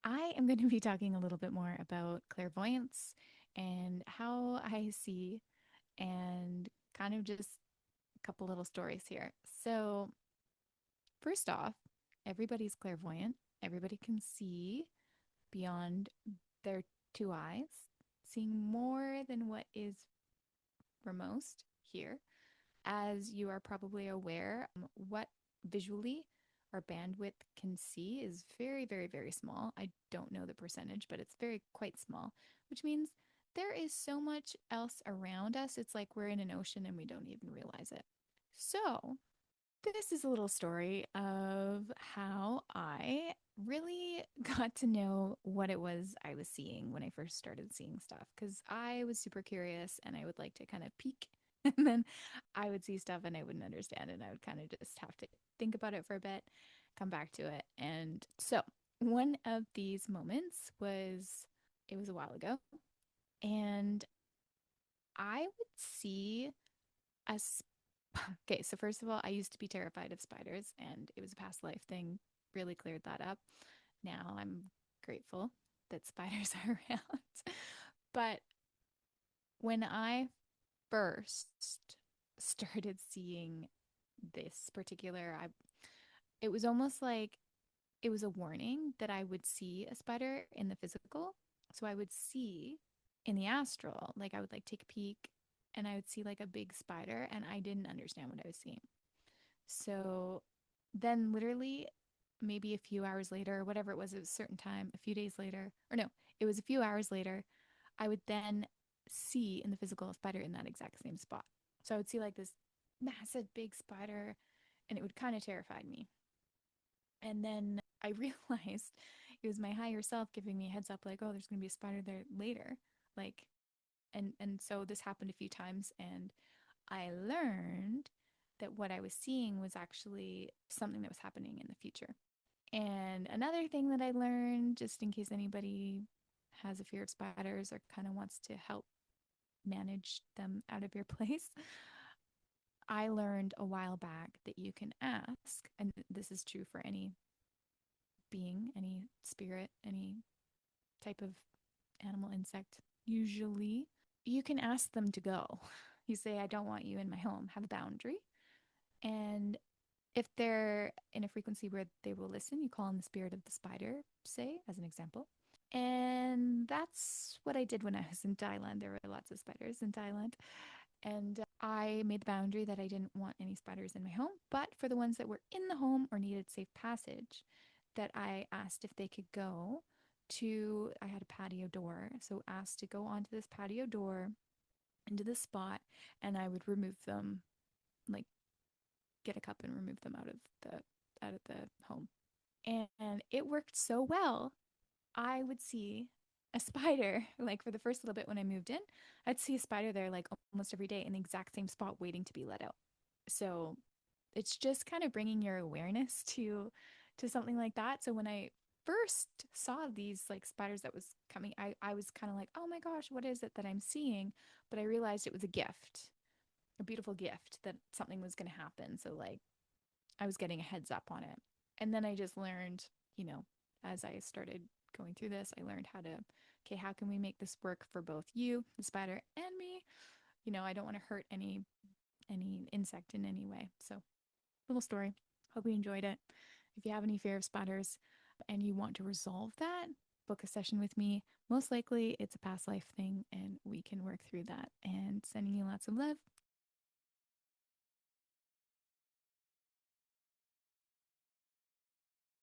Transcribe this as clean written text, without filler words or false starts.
I am going to be talking a little bit more about clairvoyance and how I see, and kind of just a couple little stories here. So, first off, everybody's clairvoyant. Everybody can see beyond their two eyes, seeing more than what is foremost here. As you are probably aware, what visually our bandwidth can see is very, very, very small. I don't know the percentage, but it's very quite small, which means there is so much else around us. It's like we're in an ocean and we don't even realize it. So, this is a little story of how I really got to know what it was I was seeing when I first started seeing stuff because I was super curious and I would like to kind of peek and then I would see stuff and I wouldn't understand and I would kind of just have to think about it for a bit, come back to it. And so one of these moments was it was a while ago and I would see a okay, so first of all, I used to be terrified of spiders, and it was a past life thing, really cleared that up. Now I'm grateful that spiders are around. But when I first started seeing this particular, it was almost like it was a warning that I would see a spider in the physical. So I would see in the astral, like I would like take a peek and I would see like a big spider and I didn't understand what I was seeing. So then, literally, maybe a few hours later, or whatever it was a certain time, a few days later, or no, it was a few hours later, I would then see in the physical a spider in that exact same spot. So I would see like this massive big spider, and it would kind of terrify me. And then I realized it was my higher self giving me a heads up, like, oh, there's going to be a spider there later. Like, and so this happened a few times, and I learned that what I was seeing was actually something that was happening in the future. And another thing that I learned, just in case anybody has a fear of spiders or kind of wants to help manage them out of your place, I learned a while back that you can ask, and this is true for any being, any spirit, any type of animal, insect, usually, you can ask them to go. You say, I don't want you in my home, have a boundary. And if they're in a frequency where they will listen, you call on the spirit of the spider, say, as an example. And that's what I did when I was in Thailand. There were lots of spiders in Thailand. And I made the boundary that I didn't want any spiders in my home. But for the ones that were in the home or needed safe passage, that I asked if they could go to, I had a patio door. So asked to go onto this patio door into the spot and I would remove them, like get a cup and remove them out of the home. And it worked so well. I would see a spider like for the first little bit when I moved in. I'd see a spider there like almost every day in the exact same spot waiting to be let out. So it's just kind of bringing your awareness to something like that. So when I first saw these like spiders that was coming, I was kind of like, oh my gosh, what is it that I'm seeing? But I realized it was a gift, a beautiful gift that something was going to happen. So like I was getting a heads up on it. And then I just learned, as I started going through this, I learned how to, okay, how can we make this work for both you, the spider, and me? I don't want to hurt any insect in any way. So, little story. Hope you enjoyed it. If you have any fear of spiders and you want to resolve that, book a session with me. Most likely it's a past life thing and we can work through that. And sending you lots of love.